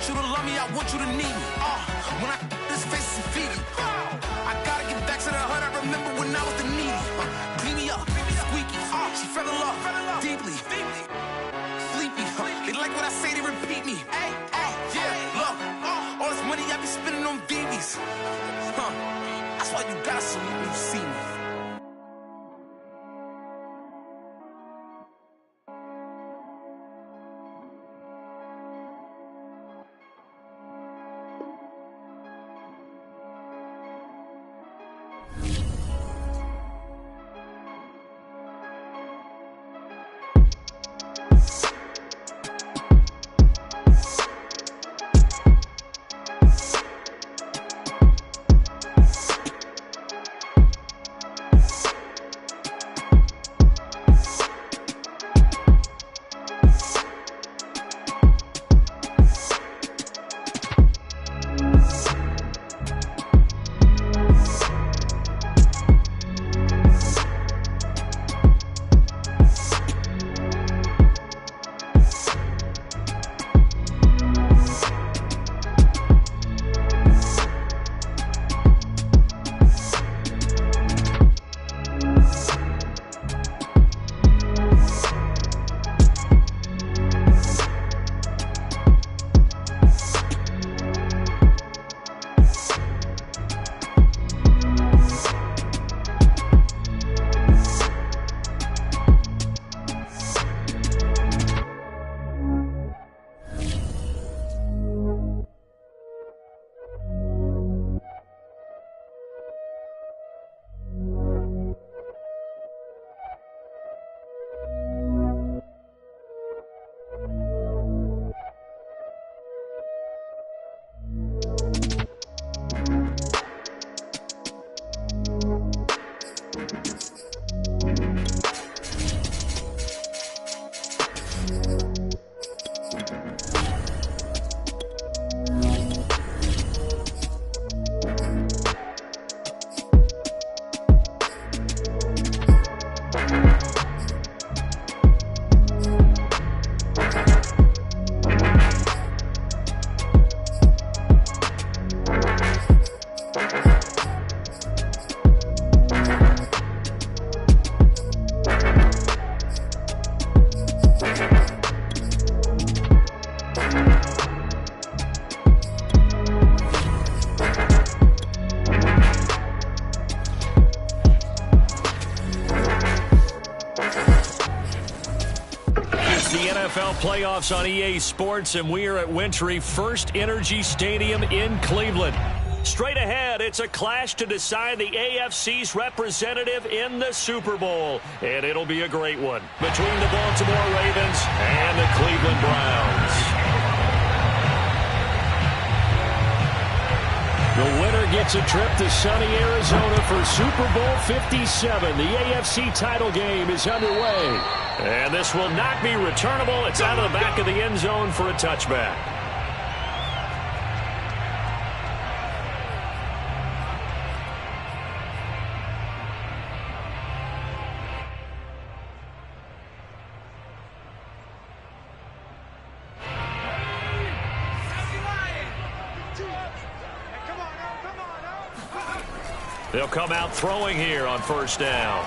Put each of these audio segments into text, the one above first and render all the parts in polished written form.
you to love me, I want you to need me. When I this face is feedy. I gotta get back to the hood I remember when I was the needy. Clean me up, squeaky. She fell in love deeply. Sleepy. They like what I say, they repeat me. Yeah, look, all this money I be spending on BBs. That's why you gotta salute when you see me. Playoffs on EA Sports, and we are at Wintry First Energy Stadium in Cleveland. Straight ahead, it's a clash to decide the AFC's representative in the Super Bowl, and it'll be a great one between the Baltimore Ravens and the Cleveland Browns. The winner gets a trip to sunny Arizona for Super Bowl 57. The AFC title game is underway. And this will not be returnable. It's out of the back of the end zone for a touchback. They'll come out throwing here on first down.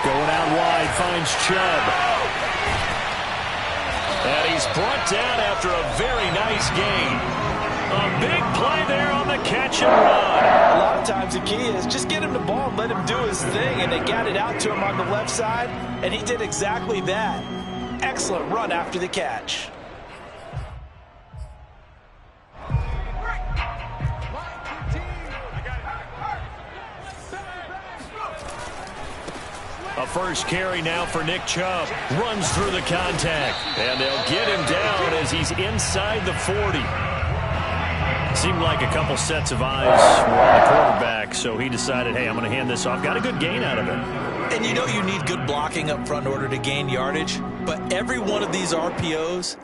Going out wide, finds Chubb. And he's brought down after a very nice gain. A big play there on the catch and run. A lot of times the key is just get him the ball and let him do his thing. And they got it out to him on the left side, and he did exactly that. Excellent run after the catch. A first carry now for Nick Chubb. Runs through the contact. And they'll get him down as he's inside the 40. Seemed like a couple sets of eyes were on the quarterback, so he decided, hey, I'm going to hand this off. Got a good gain out of it. And you know you need good blocking up front in order to gain yardage. But every one of these RPOs,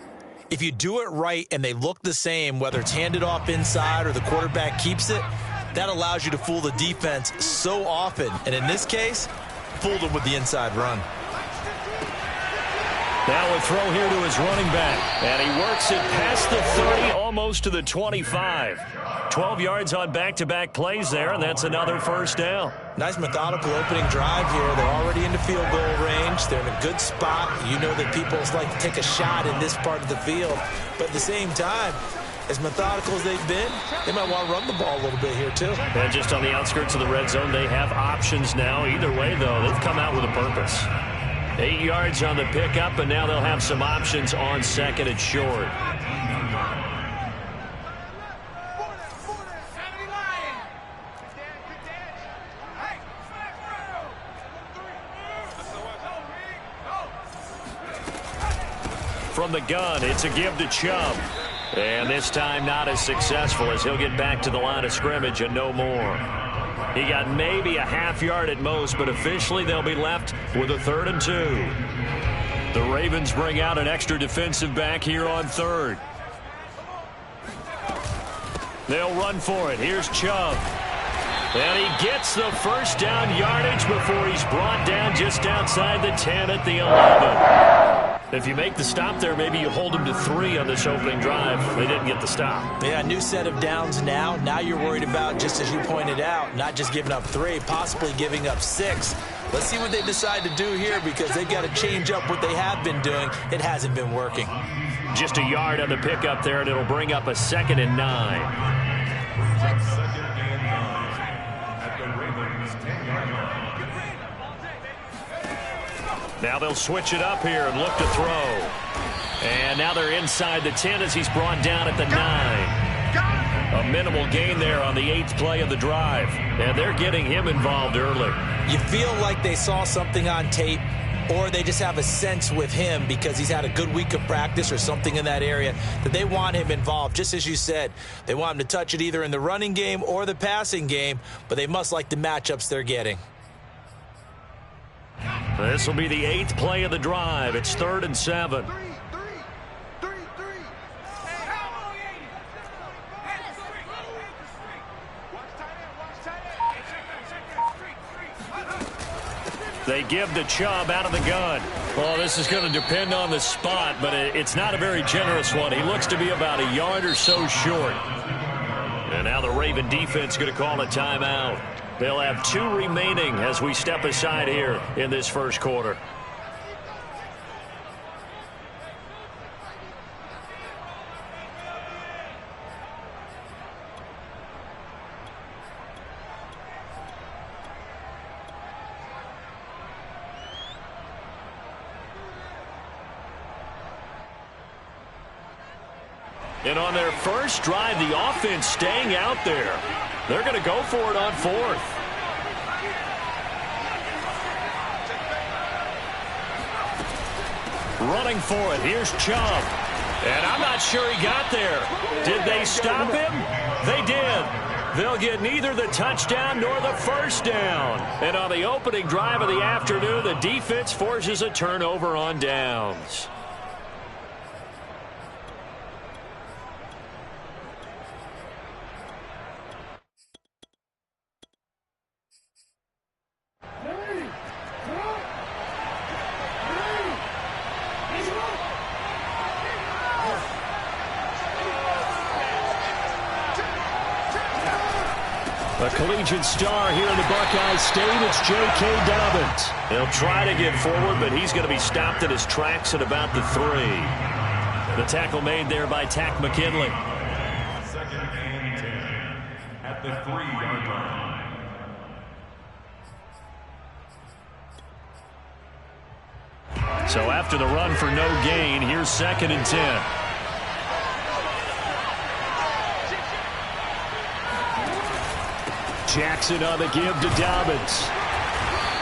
if you do it right and they look the same, whether it's handed off inside or the quarterback keeps it, that allows you to fool the defense so often. And in this case, fooled them with the inside run. Now a throw here to his running back. And he works it past the 30, almost to the 25. 12 yards on back-to-back plays there, and that's another first down. Nice methodical opening drive here. They're already into field goal range. They're in a good spot. You know that people like to take a shot in this part of the field. But at the same time, as methodical as they've been, they might want to run the ball a little bit here too. And just on the outskirts of the red zone, they have options now. Either way, though, they've come out with a purpose. 8 yards on the pickup, and now they'll have some options on second and short. From the gun, it's a give to Chubb. And this time not as successful as he'll get back to the line of scrimmage and no more. He got maybe a half yard at most, but officially they'll be left with a 3rd and 2. The Ravens bring out an extra defensive back here on 3rd. They'll run for it. Here's Chubb. And he gets the first down yardage before he's brought down just outside the 10 at the 11. If you make the stop there, maybe you hold them to 3 on this opening drive. They didn't get the stop. Yeah, new set of downs now. Now you're worried about, just as you pointed out, not just giving up 3, possibly giving up 6. Let's see what they decide to do here, because they've got to change up what they have been doing. It hasn't been working. Just a yard on the pickup there, and it'll bring up a 2nd and 9. Now they'll switch it up here and look to throw. And now they're inside the 10 as he's brought down at the 9. A minimal gain there on the 8th play of the drive. And they're getting him involved early. You feel like they saw something on tape, or they just have a sense with him because he's had a good week of practice or something in that area that they want him involved. Just as you said, they want him to touch it either in the running game or the passing game, but they must like the matchups they're getting. This will be the 8th play of the drive. It's 3rd and 7. They give to Chubb out of the gun. Well, this is going to depend on the spot, but it's not a very generous one. He looks to be about a yard or so short. And now the Raven defense going to call a timeout. They'll have 2 remaining as we step aside here in this first quarter. And on their first drive, the offense staying out there. They're going to go for it on 4th. Running for it. Here's Chubb. And I'm not sure he got there. Did they stop him? They did. They'll get neither the touchdown nor the first down. And on the opening drive of the afternoon, the defense forces a turnover on downs. A collegiate star here in the Buckeye State, it's J.K. Dobbins. He'll try to get forward, but he's going to be stopped in his tracks at about the 3. The tackle made there by Tack McKinley. 2nd and 10 at the 3-yard line. So after the run for no gain, here's 2nd and 10. Jackson on the give to Dobbins.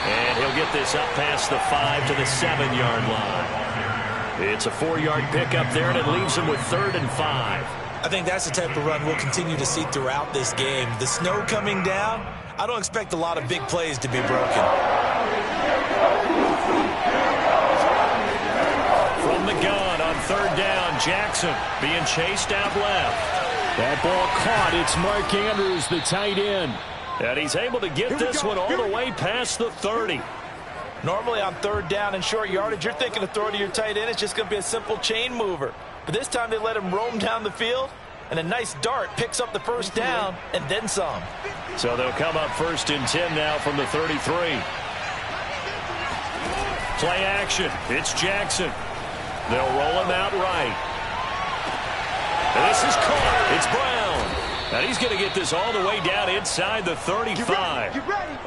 And he'll get this up past the 5 to the 7-yard line. It's a 4-yard pickup there, and it leaves him with 3rd and 5. I think that's the type of run we'll continue to see throughout this game. The snow coming down, I don't expect a lot of big plays to be broken. From the gun on 3rd down, Jackson being chased out left. That ball caught. It's Mark Andrews, the tight end. And he's able to get this one all the way past the 30. Normally on third down and short yardage, you're thinking of throwing to your tight end. It's just going to be a simple chain mover. But this time they let him roam down the field, and a nice dart picks up the first down and then some. So they'll come up 1st and 10 now from the 33. Play action. It's Jackson. They'll roll him out right. And this is caught. It's Brown. And he's going to get this all the way down inside the 35.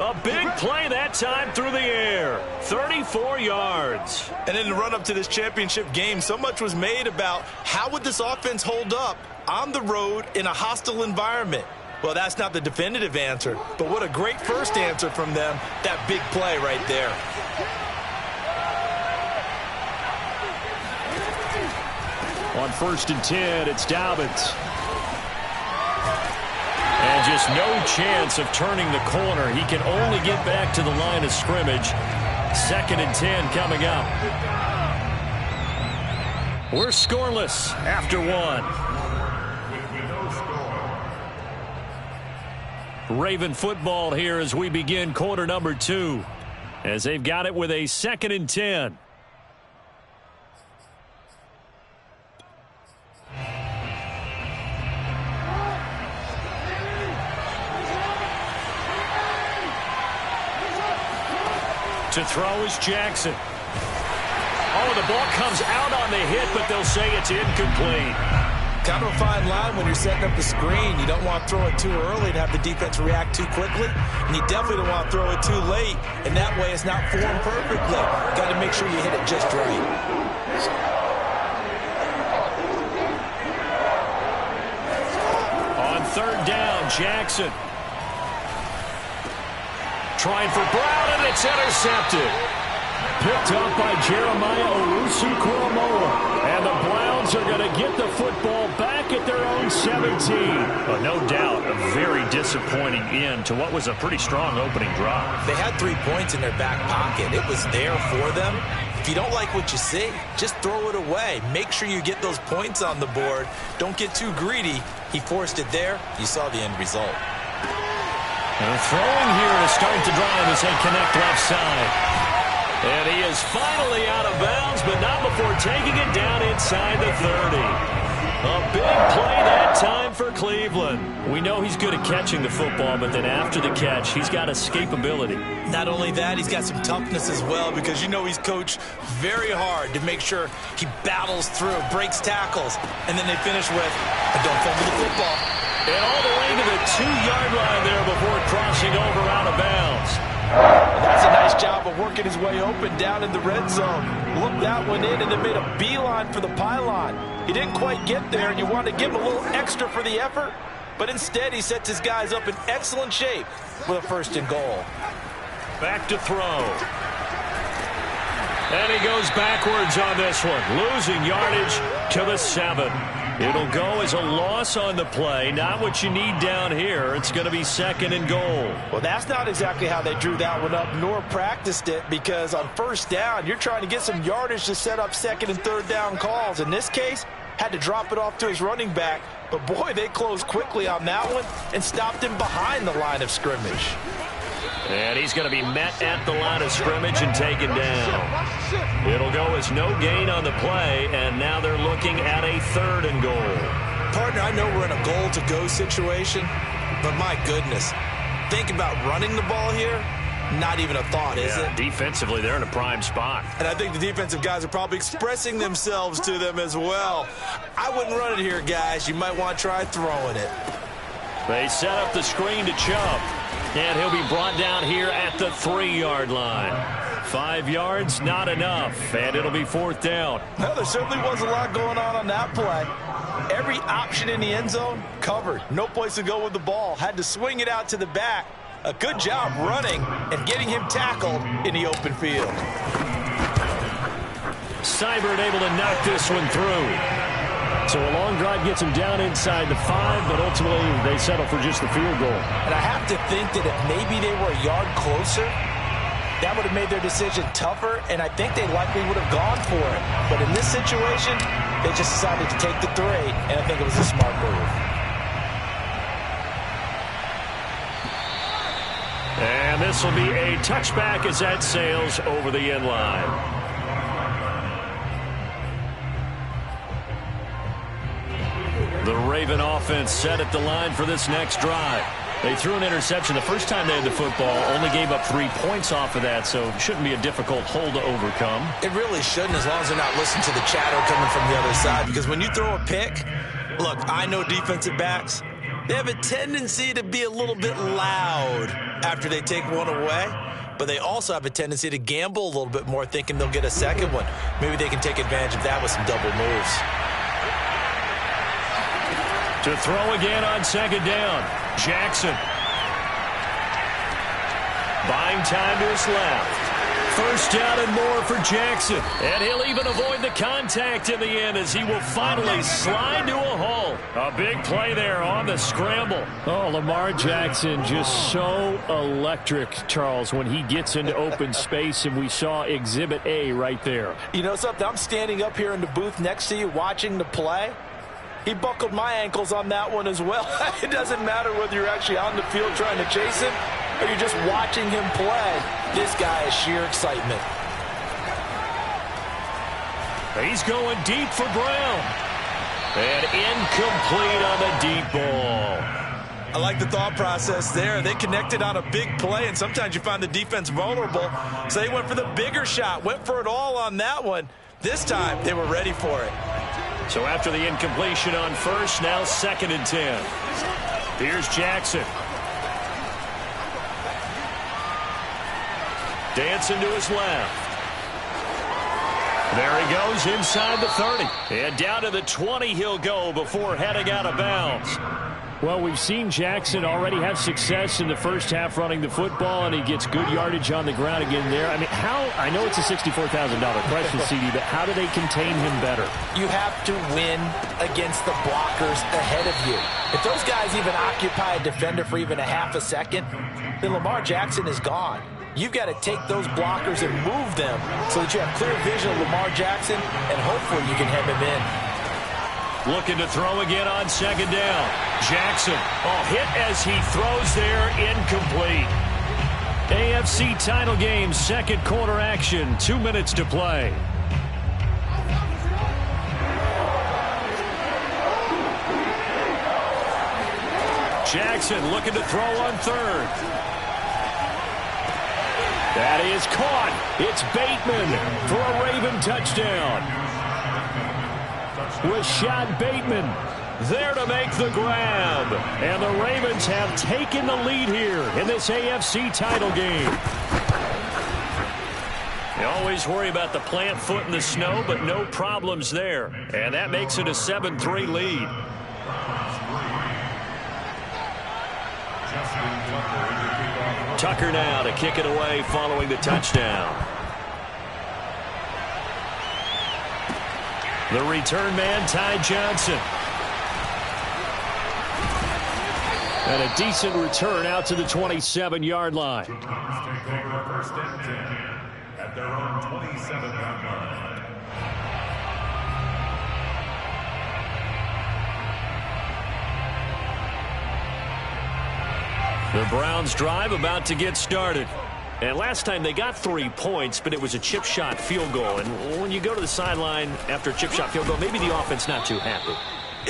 A big play that time through the air. 34 yards. And in the run-up to this championship game, so much was made about how would this offense hold up on the road in a hostile environment. Well, that's not the definitive answer, but what a great first answer from them. That big play right there. On 1st and 10, it's Dobbins. And just no chance of turning the corner. He can only get back to the line of scrimmage. 2nd and 10 coming up. We're scoreless after 1. Raven football here as we begin quarter number 2. As they've got it with a 2nd and 10. To throw is Jackson. Oh, the ball comes out on the hit, but they'll say it's incomplete. Kind of a fine line when you're setting up the screen. You don't want to throw it too early and have the defense react too quickly. And you definitely don't want to throw it too late, and that way it's not formed perfectly. Got to make sure you hit it just right. On 3rd down, Jackson. Trying for Brown, and it's intercepted. Picked up by Jeremiah Owusu-Koramoah. And the Browns are going to get the football back at their own 17. But no doubt, a very disappointing end to what was a pretty strong opening drive. They had 3 points in their back pocket. It was there for them. If you don't like what you see, just throw it away. Make sure you get those points on the board. Don't get too greedy. He forced it there. You saw the end result. And throwing here to start the drive as they connect left side. And he is finally out of bounds, but not before taking it down inside the 30. A big play that time for Cleveland. We know he's good at catching the football, but then after the catch, he's got escapability. Not only that, he's got some toughness as well, because you know he's coached very hard to make sure he battles through, breaks tackles, and then they finish with a don't fumble the football. And all the way to the 2-yard line there before crossing over out of bounds. That's a nice job of working his way open down in the red zone. Looked that one in and then made a beeline for the pylon. He didn't quite get there, and you want to give him a little extra for the effort, but instead he sets his guys up in excellent shape with a 1st and goal. Back to throw. And he goes backwards on this one, losing yardage to the 7. It'll go as a loss on the play. Not what you need down here. It's going to be 2nd and goal. Well, that's not exactly how they drew that one up, nor practiced it, because on 1st down, you're trying to get some yardage to set up 2nd and 3rd down calls. In this case, had to drop it off to his running back. But, boy, they closed quickly on that one and stopped him behind the line of scrimmage. And he's going to be met at the line of scrimmage and taken down. It'll go as no gain on the play, and now they're looking at a 3rd and goal. Partner, I know we're in a goal-to-go situation, but my goodness, think about running the ball here. Not even a thought, is it? Defensively, they're in a prime spot. And I think the defensive guys are probably expressing themselves to them as well. I wouldn't run it here, guys. You might want to try throwing it. They set up the screen to Chubb. And he'll be brought down here at the 3-yard line. 5 yards, not enough. And it'll be 4th down. Well, there certainly was a lot going on that play. Every option in the end zone covered. No place to go with the ball. Had to swing it out to the back. A good job running and getting him tackled in the open field. Seibert able to knock this one through. So a long drive gets him down inside the 5, but ultimately they settle for just the field goal. And I have to think that if maybe they were a yard closer, that would have made their decision tougher, and I think they likely would have gone for it. But in this situation, they just decided to take the 3, and I think it was a smart move. And this will be a touchback as that sails over the end line. The Raven offense set at the line for this next drive. They threw an interception the first time they had the football, only gave up 3 points off of that, so it shouldn't be a difficult hole to overcome. It really shouldn't, as long as they're not listening to the chatter coming from the other side, because when you throw a pick, look, I know defensive backs, they have a tendency to be a little bit loud after they take one away, but they also have a tendency to gamble a little bit more, thinking they'll get a second one. Maybe they can take advantage of that with some double moves. To throw again on second down, Jackson. Buying time to his left. First down and more for Jackson. And he'll even avoid the contact in the end as he will finally slide to a halt. A big play there on the scramble. Oh, Lamar Jackson just so electric, Charles, when he gets into open space, and we saw Exhibit A right there. You know something? I'm standing up here in the booth next to you watching the play. He buckled my ankles on that one as well. It doesn't matter whether you're actually on the field trying to chase him or you're just watching him play. This guy is sheer excitement. He's going deep for Brown. And incomplete on the deep ball. I like the thought process there. They connected on a big play, and sometimes you find the defense vulnerable. So they went for the bigger shot, went for it all on that one. This time, they were ready for it. So after the incompletion on first, now 2nd and 10. Here's Jackson. Dancing to his left. There he goes inside the 30. And down to the 20 he'll go before heading out of bounds. Well, we've seen Jackson already have success in the first half running the football, and he gets good yardage on the ground again there. I mean, I know it's a $64,000 question, CD, but how do they contain him better? You have to win against the blockers ahead of you. If those guys even occupy a defender for even a half a second, then Lamar Jackson is gone. You've got to take those blockers and move them so that you have clear vision of Lamar Jackson, and hopefully you can hem him in. Looking to throw again on second down. Jackson, hit as he throws there, incomplete. AFC title game, second quarter action, 2 minutes to play. Jackson looking to throw on third. That is caught. It's Bateman for a Raven touchdown. Rashad Bateman there to make the grab. And the Ravens have taken the lead here in this AFC title game. You always worry about the plant foot in the snow, but no problems there. And that makes it a 7-3 lead. Tucker now to kick it away following the touchdown. The return man, Ty Johnson. And a decent return out to the 27-yard line. Take over 1st and 10 at their own 27-yard line. The Browns drive about to get started. And last time they got 3 points, but it was a chip shot field goal. And when you go to the sideline after a chip shot field goal, maybe the offense not too happy.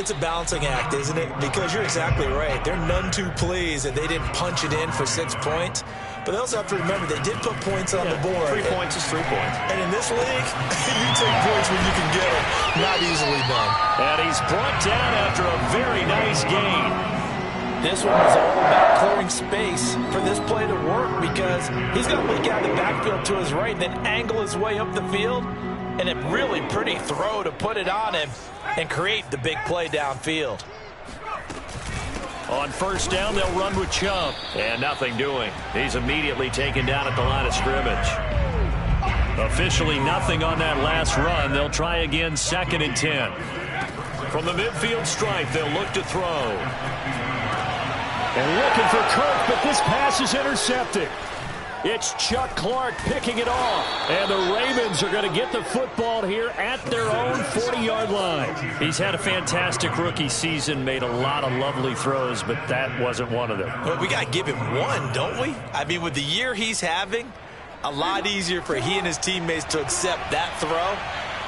It's a balancing act, isn't it? Because you're exactly right. They're none too pleased that they didn't punch it in for 6 points. But they also have to remember they did put points on the board. 3 points is 3 points. And in this league, you take points when you can get them. Not easily done. And he's brought down after a very nice gain. This one was all about clearing space for this play to work, because he's going to leak out the backfield to his right and then angle his way up the field. And a really pretty throw to put it on him and create the big play downfield. On first down, they'll run with Chubb. And nothing doing. He's immediately taken down at the line of scrimmage. Officially nothing on that last run. They'll try again 2nd and 10. From the midfield stripe, they'll look to throw. And looking for Kirk, but this pass is intercepted. It's Chuck Clark picking it off. And the Ravens are going to get the football here at their own 40-yard line. He's had a fantastic rookie season, made a lot of lovely throws, but that wasn't one of them. Well, we got to give him one, don't we? I mean, with the year he's having, a lot easier for he and his teammates to accept that throw,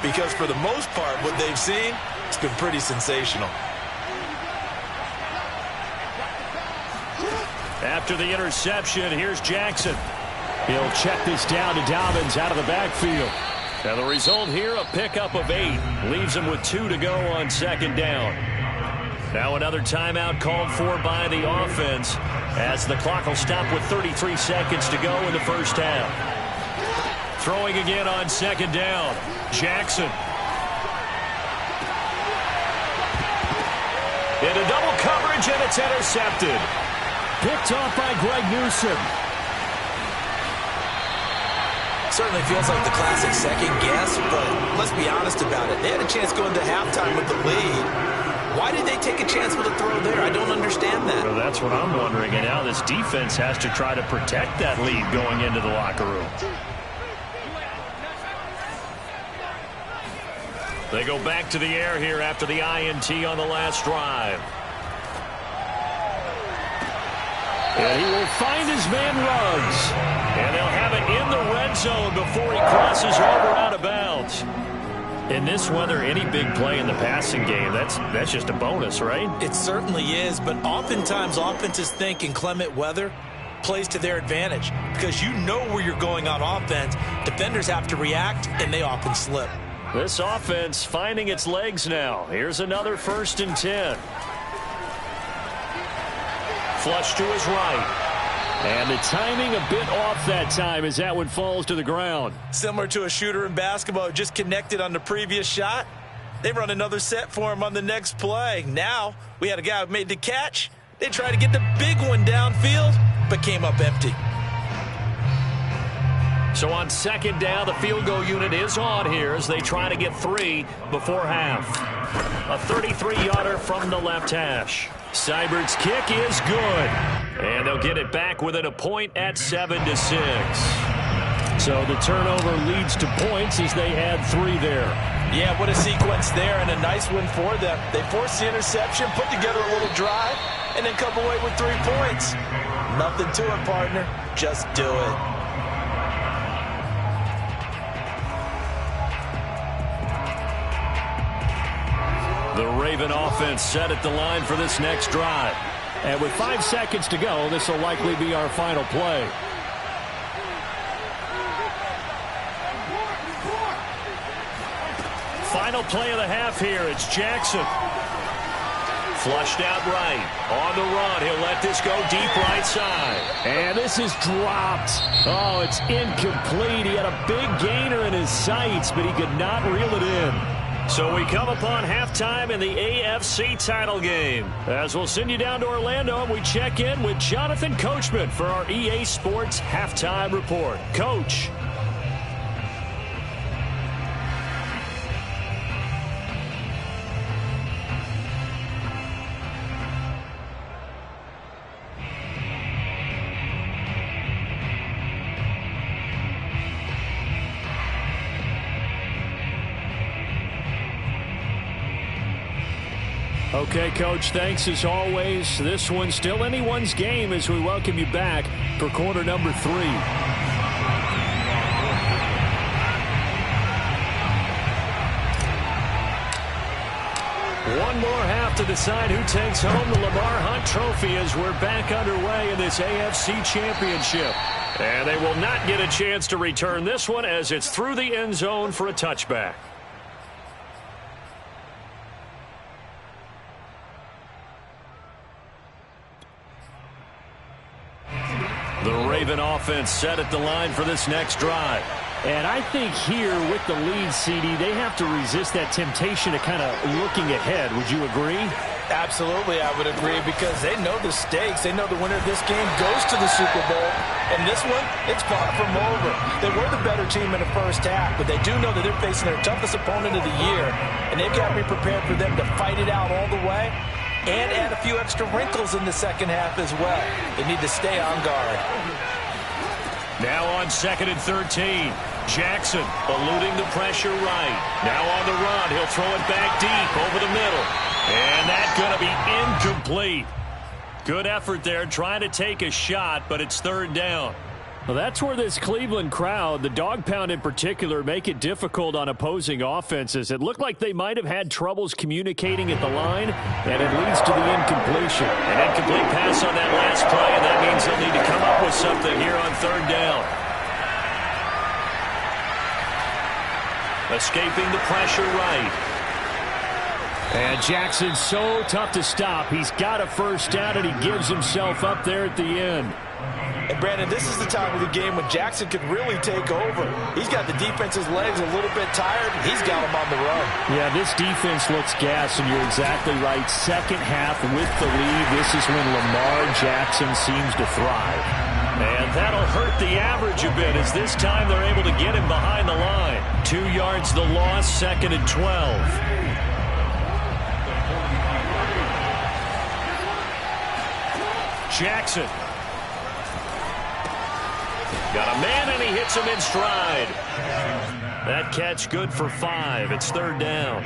because for the most part, what they've seen, it's been pretty sensational. After the interception, here's Jackson. He'll check this down to Dobbins out of the backfield. And the result here, a pickup of 8. Leaves him with 2 to go on second down. Now another timeout called for by the offense as the clock will stop with 33 seconds to go in the first half. Throwing again on second down. Jackson. Into double coverage, and it's intercepted. Picked off by Greg Newsome. Certainly feels like the classic second guess, but let's be honest about it. They had a chance going to halftime with the lead. Why did they take a chance with a throw there? I don't understand that. Well, that's what I'm wondering. And now this defense has to try to protect that lead going into the locker room. They go back to the air here after the INT on the last drive. And he will find his man Ruggs. And they'll have it in the red zone before he crosses over out of bounds. In this weather, any big play in the passing game, that's just a bonus, right? It certainly is, but oftentimes offenses think inclement weather plays to their advantage because you know where you're going on offense. Defenders have to react, and they often slip. This offense finding its legs now. Here's another 1st and 10. Flush to his right. And the timing a bit off that time as that one falls to the ground. Similar to a shooter in basketball who just connected on the previous shot. They run another set for him on the next play. Now we had a guy who made the catch. They tried to get the big one downfield, but came up empty. So on second down, the field goal unit is on here as they try to get 3 before half. A 33-yarder from the left hash. Seibert's kick is good. And they'll get it back within a point at 7-6. So the turnover leads to points as they add 3 there. Yeah, what a sequence there and a nice one for them. They forced the interception, put together a little drive, and then come away with 3 points. Nothing to it, partner. Just do it. The Raven offense set at the line for this next drive. And with 5 seconds to go, this will likely be our final play. Final play of the half here. It's Jackson. Flushed out right. On the run. He'll let this go deep right side. And this is dropped. Oh, it's incomplete. He had a big gainer in his sights, but he could not reel it in. So we come upon halftime in the AFC title game. As we'll send you down to Orlando, and we check in with Jonathan Coachman for our EA Sports Halftime Report. Coach. Okay, Coach, thanks as always. This one's still anyone's game as we welcome you back for quarter number 3. One more half to decide who takes home the Lamar Hunt Trophy as we're back underway in this AFC Championship. And they will not get a chance to return this one as it's through the end zone for a touchback. The Raven offense set at the line for this next drive. And I think here with the lead, CD, they have to resist that temptation to kind of looking ahead. Would you agree? Absolutely, I would agree, because they know the stakes. They know the winner of this game goes to the Super Bowl. And this one, it's far from over. They were the better team in the first half, but they do know that they're facing their toughest opponent of the year. And they've got to be prepared for them to fight it out all the way and add a few extra wrinkles in the second half as well. They need to stay on guard. Now on 2nd and 13. Jackson eluding the pressure right. Now on the run. He'll throw it back deep over the middle. And that's going to be incomplete. Good effort there trying to take a shot, but it's 3rd down. Well, that's where this Cleveland crowd, the dog pound in particular, make it difficult on opposing offenses. It looked like they might have had troubles communicating at the line, and it leads to the incompletion. An incomplete pass on that last play, and that means they'll need to come up with something here on 3rd down. Escaping the pressure right. And Jackson's so tough to stop. He's got a first down, and he gives himself up there at the end. And, Brandon, this is the time of the game when Jackson could really take over. He's got the defense's legs a little bit tired, and he's got them on the run. Yeah, this defense looks gas, and you're exactly right. Second half with the lead, this is when Lamar Jackson seems to thrive. And that'll hurt the average a bit as this time they're able to get him behind the line. 2 yards the loss, 2nd and 12. Jackson. Got a man, and he hits him in stride. That catch good for 5. It's 3rd down.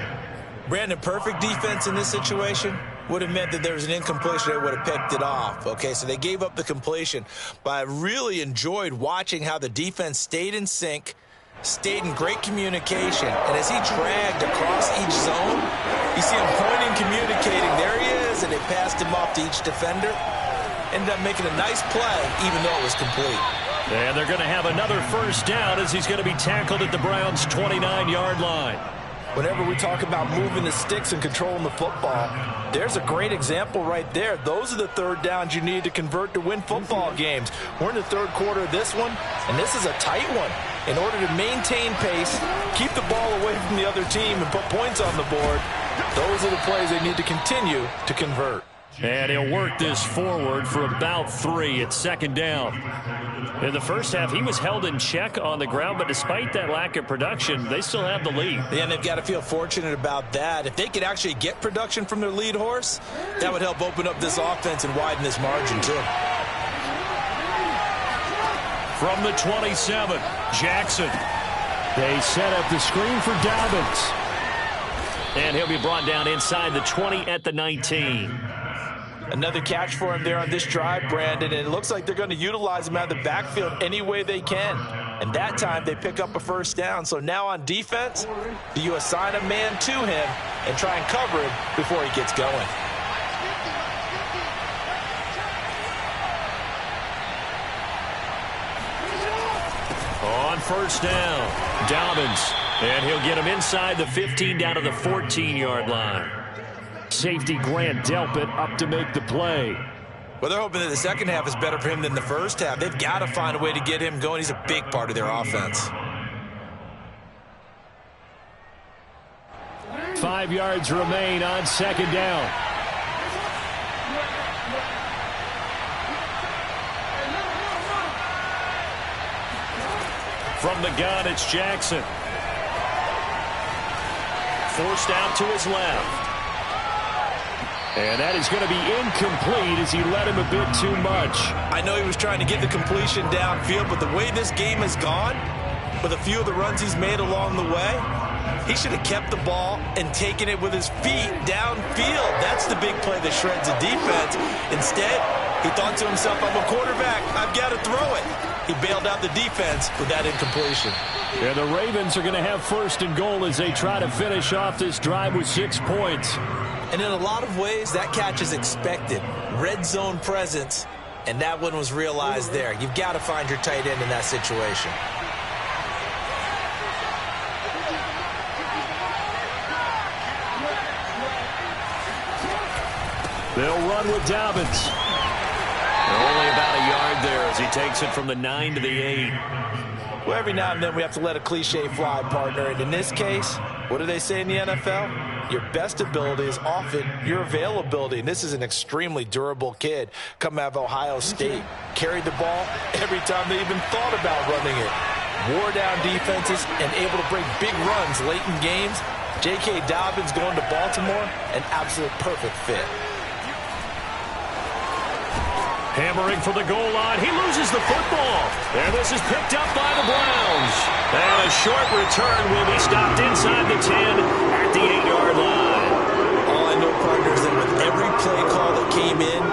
Brandon, perfect defense in this situation would have meant that there was an incompletion. They would have picked it off. Okay, so they gave up the completion. But I really enjoyed watching how the defense stayed in sync, stayed in great communication. And as he dragged across each zone, you see him pointing, communicating. There he is, and they passed him off to each defender. Ended up making a nice play, even though it was complete. And they're going to have another first down as he's going to be tackled at the Browns' 29-yard line. Whenever we talk about moving the sticks and controlling the football, there's a great example right there. Those are the 3rd downs you need to convert to win football games. We're in the 3rd quarter of this one, and this is a tight one. In order to maintain pace, keep the ball away from the other team, and put points on the board, those are the plays they need to continue to convert. And he'll work this forward for about 3 at 2nd down. In the first half, he was held in check on the ground, but despite that lack of production, they still have the lead. Yeah, and they've got to feel fortunate about that. If they could actually get production from their lead horse, that would help open up this offense and widen this margin, too. From the 27, Jackson. They set up the screen for Dobbins. And he'll be brought down inside the 20 at the 19. Another catch for him there on this drive, Brandon, and it looks like they're going to utilize him out of the backfield any way they can. And that time they pick up a first down. So now on defense, do you assign a man to him and try and cover him before he gets going? On first down, Dobbins. And he'll get him inside the 15 down to the 14-yard line. Safety Grant Delpit up to make the play. Well, they're hoping that the second half is better for him than the first half. They've got to find a way to get him going. He's a big part of their offense. 5 yards remain on 2nd down. From the gun, it's Jackson. Forced out to his left. And that is going to be incomplete as he let him a bit too much. I know he was trying to get the completion downfield, but the way this game has gone, with a few of the runs he's made along the way, he should have kept the ball and taken it with his feet downfield. That's the big play that shreds the defense. Instead, he thought to himself, I'm a quarterback, I've got to throw it. He bailed out the defense with that incompletion. Yeah, the Ravens are going to have 1st and goal as they try to finish off this drive with 6 points. And in a lot of ways, that catch is expected. Red zone presence, and that one was realized there. You've got to find your tight end in that situation. They'll run with Dobbins. Only about a yard there as he takes it from the 9 to the 8. Well, every now and then we have to let a cliche fly, partner. And in this case, what do they say in the NFL? Your best ability is often your availability. And this is an extremely durable kid coming out of Ohio State. Carried the ball every time they even thought about running it. Wore down defenses and able to break big runs late in games. J.K. Dobbins going to Baltimore, an absolute perfect fit. Hammering for the goal line. He loses the football. And this is picked up by the Browns. And a short return will be stopped inside the 10 at the 8-yard line. All I know, partner, is that with every play call that came in,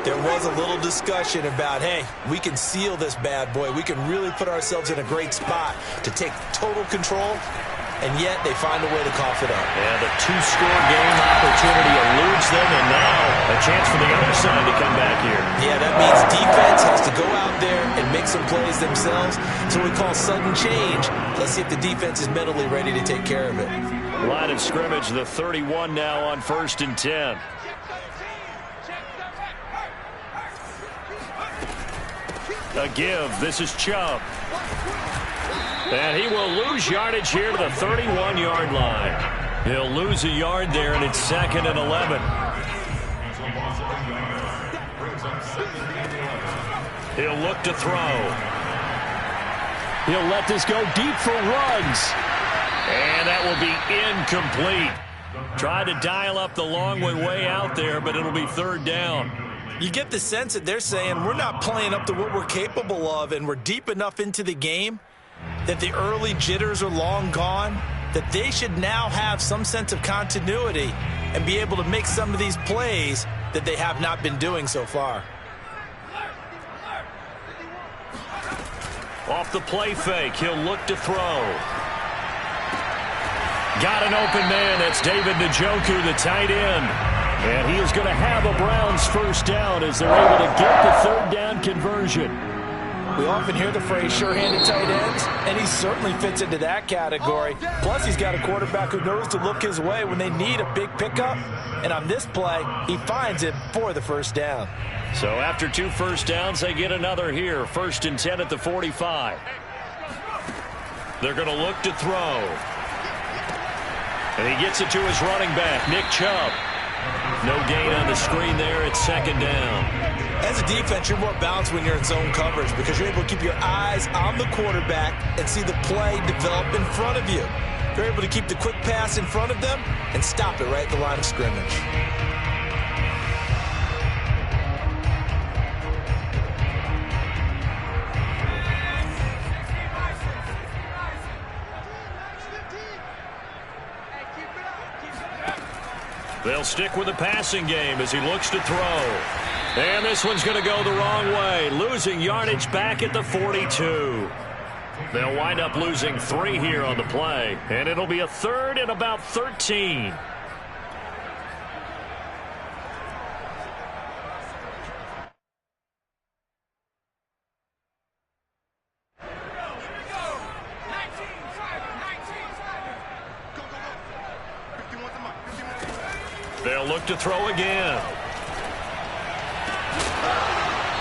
there was a little discussion about, hey, we can seal this bad boy. We can really put ourselves in a great spot to take total control. And yet they find a way to cough it up. And a two-score game opportunity eludes them, and now a chance for the other side to come back here. Yeah, that means defense has to go out there and make some plays themselves. So we call sudden change. Let's see if the defense is mentally ready to take care of it. Line of scrimmage, the 31 now on 1st and 10. A give. This is Chubb. And he will lose yardage here to the 31-yard line. He'll lose a yard there, and it's 2nd and 11. He'll look to throw. He'll let this go deep for runs. And that will be incomplete. Try to dial up the long way out there, but it'll be 3rd down. You get the sense that they're saying we're not playing up to what we're capable of, and we're deep enough into the game that the early jitters are long gone, that they should now have some sense of continuity and be able to make some of these plays that they have not been doing so far. Off the play fake, he'll look to throw. Got an open man. That's David Njoku, the tight end. And he is going to have a Browns first down as they're able to get the 3rd down conversion. We often hear the phrase sure-handed tight ends, and he certainly fits into that category. Plus, he's got a quarterback who knows to look his way when they need a big pickup. And on this play, he finds it for the first down. So after 2 first downs, they get another here. 1st and 10 at the 45. They're going to look to throw. And he gets it to his running back, Nick Chubb. No gain on the screen there. It's 2nd down. As a defense, you're more balanced when you're in zone coverage because you're able to keep your eyes on the quarterback and see the play develop in front of you. You're able to keep the quick pass in front of them and stop it right at the line of scrimmage. They'll stick with the passing game as he looks to throw. And this one's going to go the wrong way, losing yardage back at the 42. They'll wind up losing 3 here on the play, and it'll be a 3rd and about 13. They'll look to throw again.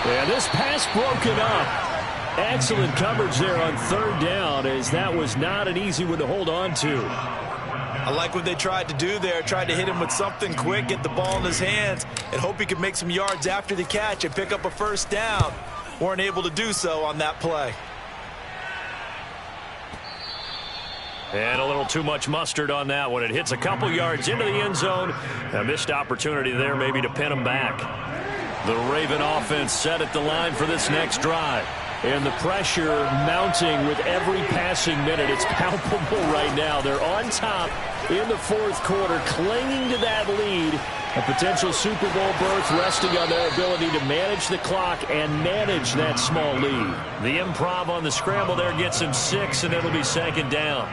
And this pass broken up. Excellent coverage there on 3rd down, as that was not an easy one to hold on to. I like what they tried to do there. Tried to hit him with something quick, get the ball in his hands, and hope he could make some yards after the catch and pick up a first down. Weren't able to do so on that play. And a little too much mustard on that one. It hits a couple yards into the end zone. A missed opportunity there maybe to pin him back. The Raven offense set at the line for this next drive. And the pressure mounting with every passing minute. It's palpable right now. They're on top in the 4th quarter, clinging to that lead. A potential Super Bowl berth resting on their ability to manage the clock and manage that small lead. The improv on the scramble there gets him 6, and it'll be 2nd down.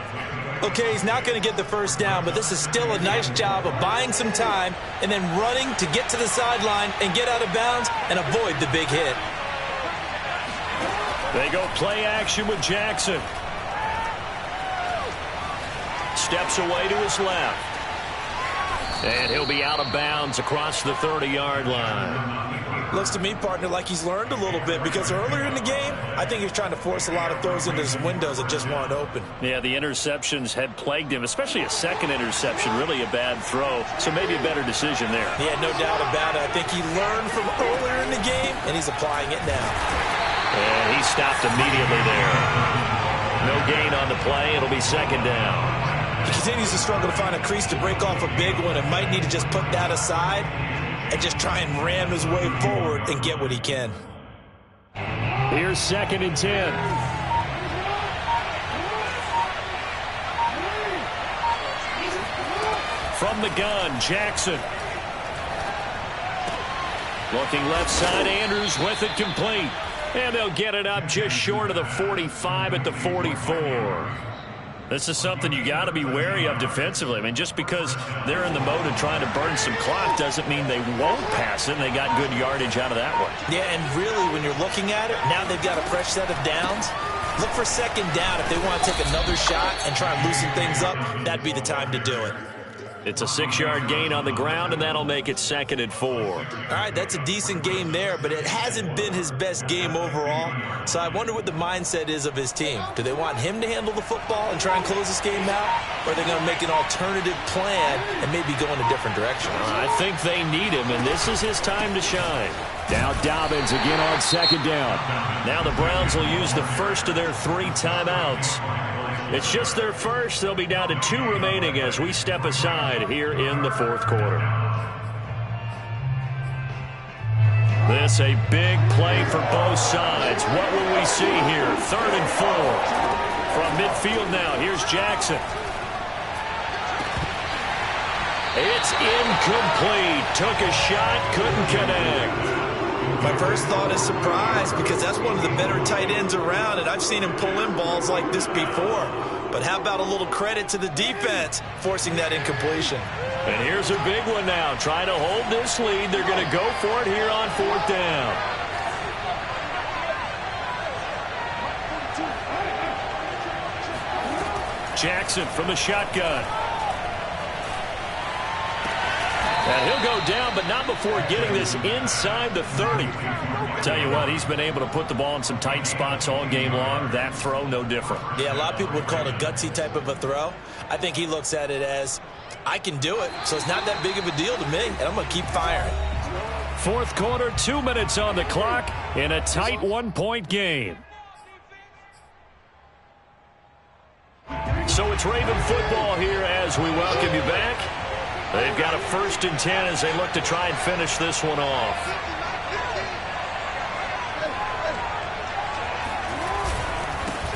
Okay, he's not going to get the first down, but this is still a nice job of buying some time and then running to get to the sideline and get out of bounds and avoid the big hit. They go play action with Jackson. Steps away to his left. And he'll be out of bounds across the 30-yard line. Looks to me, partner, like he's learned a little bit because earlier in the game, I think he was trying to force a lot of throws into some windows that just weren't open. Yeah, the interceptions had plagued him, especially a second interception, really a bad throw. So maybe a better decision there. Yeah, no doubt about it. I think he learned from earlier in the game, and he's applying it now. And he stopped immediately there. No gain on the play. It'll be 2nd down. He continues to struggle to find a crease to break off a big one and might need to just put that aside and just try and ram his way forward and get what he can. Here's 2nd and 10. From the gun, Jackson. Looking left side, Andrews with it complete. And they'll get it up just short of the 45 at the 44. This is something you got to be wary of defensively. I mean, just because they're in the mode of trying to burn some clock doesn't mean they won't pass it. And they got good yardage out of that one. Yeah, and really, when you're looking at it, now they've got a fresh set of downs. Look for 2nd down. If they want to take another shot and try and loosen things up, that'd be the time to do it. It's a 6-yard gain on the ground, and that'll make it 2nd and 4. All right, that's a decent game there, but it hasn't been his best game overall. So I wonder what the mindset is of his team. Do they want him to handle the football and try and close this game out? Or are they going to make an alternative plan and maybe go in a different direction? I think they need him, and this is his time to shine. Now Dobbins again on 2nd down. Now the Browns will use the first of their 3 timeouts. It's just their first. They'll be down to 2 remaining as we step aside here in the 4th quarter. This a big play for both sides. What will we see here? 3rd and 4. From midfield now, here's Jackson. It's incomplete. Took a shot, couldn't connect. My first thought is surprise because that's one of the better tight ends around, and I've seen him pull in balls like this before. But how about a little credit to the defense forcing that incompletion? And here's a big one now. Trying to hold this lead. They're going to go for it here on 4th down. Jackson from the shotgun. And he'll go down, but not before getting this inside the 30. Tell you what, he's been able to put the ball in some tight spots all game long. That throw, no different. Yeah, a lot of people would call it a gutsy type of a throw. I think he looks at it as, I can do it, so it's not that big of a deal to me, and I'm going to keep firing. 4th quarter, 2 minutes on the clock in a tight 1-point game. So it's Raven football here as we welcome you back. They've got a 1st and 10 as they look to try and finish this one off.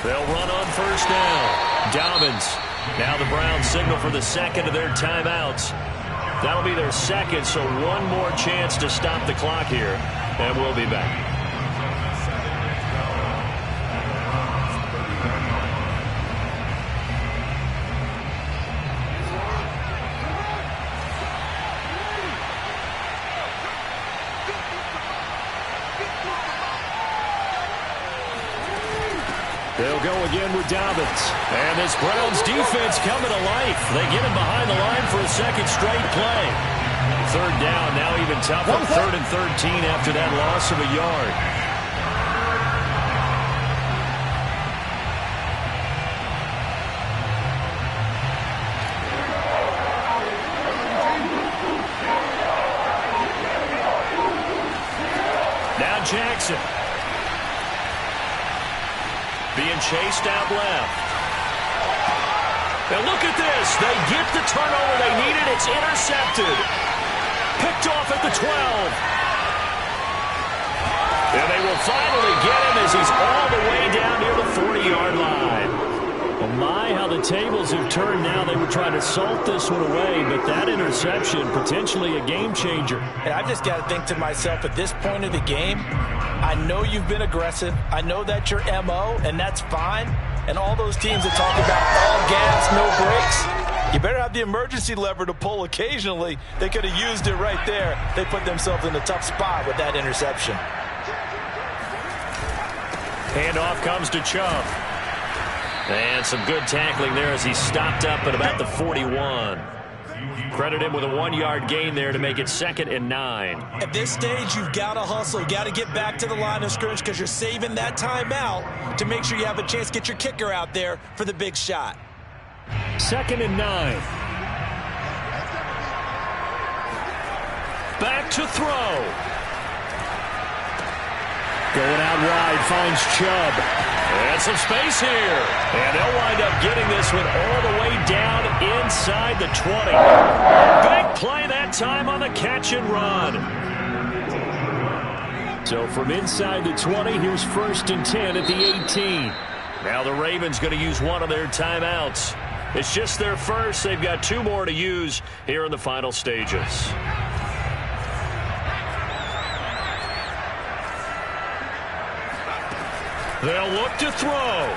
They'll run on 1st down. Dobbins. Now the Browns signal for the 2nd of their timeouts. That'll be their 2nd, so one more chance to stop the clock here. And we'll be back. They'll go again with Dobbins. And this Browns defense coming to life. They get him behind the line for a 2nd straight play. 3rd down, now even tougher. 3rd and 13 after that loss of a yard. Now Jackson. Being chased out left. And look at this. They get the turnover they needed. It's intercepted. Picked off at the 12. And they will finally get him as he's all the way down near the 40-yard line. Well, my, how the tables have turned now. They were trying to salt this one away, but that interception, potentially a game changer. And I've just got to think to myself, at this point of the game, I know you've been aggressive. I know that's your MO, and that's fine. And all those teams that talk about all gas, no brakes, you better have the emergency lever to pull occasionally. They could have used it right there. They put themselves in a tough spot with that interception. Handoff comes to Chubb. And some good tackling there as he stopped up at about the 41. Credit him with a 1-yard gain there to make it 2nd and 9. At this stage, you've got to hustle. You've got to get back to the line of scrimmage because you're saving that timeout to make sure you have a chance to get your kicker out there for the big shot. 2nd and 9. Back to throw. Going out wide, finds Chubb. And some space here. And they'll wind up getting this one all the way down inside the 20. Big play that time on the catch and run. So from inside the 20, here's 1st and 10 at the 18. Now the Ravens going to use one of their timeouts. It's just their first. They've got 2 more to use here in the final stages. They'll look to throw.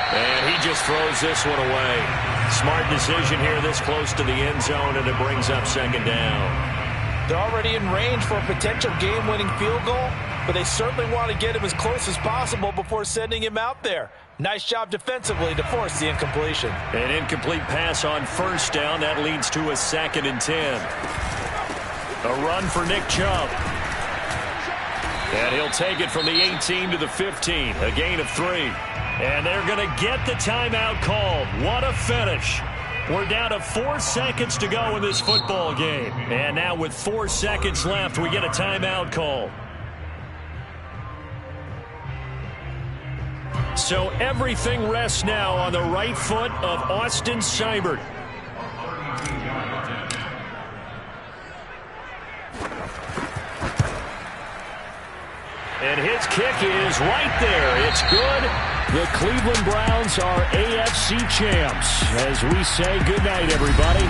And he just throws this one away. Smart decision here this close to the end zone, and it brings up 2nd down. They're already in range for a potential game-winning field goal, but they certainly want to get him as close as possible before sending him out there. Nice job defensively to force the incompletion. An incomplete pass on 1st down. That leads to a 2nd and 10. A run for Nick Chubb. And he'll take it from the 18 to the 15. A gain of 3. And they're going to get the timeout called. What a finish. We're down to 4 seconds to go in this football game. And now with 4 seconds left, we get a timeout call. So everything rests now on the right foot of Austin Seibert. And his kick is right there. It's good. The Cleveland Browns are AFC champs. As we say goodnight, everybody.